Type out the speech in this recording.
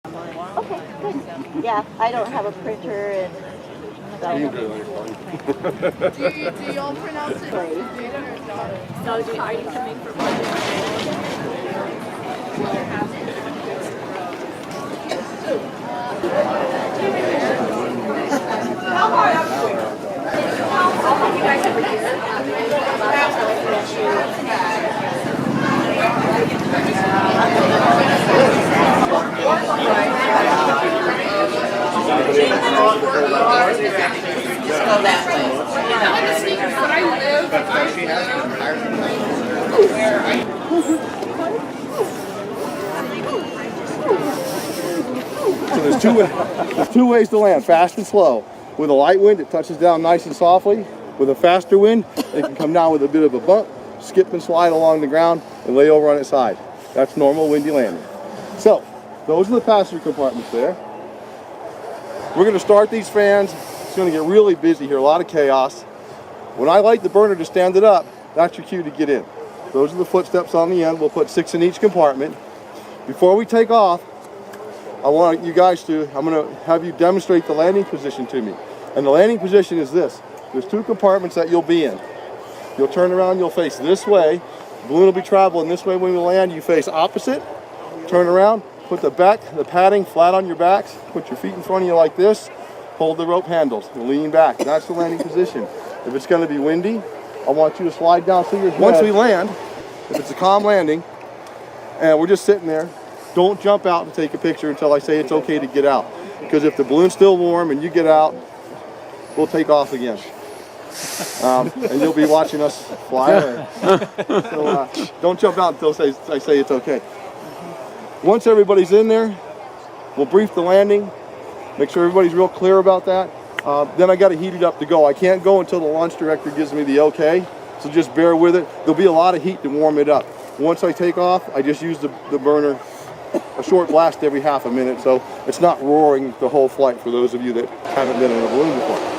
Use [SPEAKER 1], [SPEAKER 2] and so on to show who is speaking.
[SPEAKER 1] Okay, good. Yeah, I don't have a printer and
[SPEAKER 2] Do you all pronounce it?
[SPEAKER 3] So are you coming from you guys over
[SPEAKER 4] Just go that way.
[SPEAKER 5] So there's two ways to land, fast and slow. With a light wind, it touches down nice and softly. With a faster wind, it can come down with a bit of a bump, skip and slide along the ground, and lay over on its side. That's normal windy landing. So, those are the passenger compartments there. We're going to start these fans. It's going to get really busy here, a lot of chaos. When I light the burner to stand it up, that's your cue to get in. Those are the footsteps on the end. We'll put 6 in each compartment. Before we take off, I'm going to have you demonstrate the landing position to me. And the landing position is this. There's 2 compartments that you'll be in. You'll turn around, you'll face this way. The balloon will be traveling this way when you land. You face opposite, turn around, put the padding flat on your backs, put your feet in front of you like this, hold the rope handles, and lean back. That's the landing position. If it's going to be windy, I want you to slide down through your head. Once we land, if it's a calm landing, and we're just sitting there, don't jump out and take a picture until I say it's okay to get out. Because if the balloon's still warm and you get out, we'll take off again. And you'll be watching us fly away. So don't jump out until I say it's okay. Once everybody's in there, we'll brief the landing, make sure everybody's real clear about that. Then I got to heat it up to go. I can't go until the launch director gives me the okay, so just bear with it. There'll be a lot of heat to warm it up. Once I take off, I just use the burner a short blast every half a minute, so it's not roaring the whole flight for those of you that haven't been in a balloon before.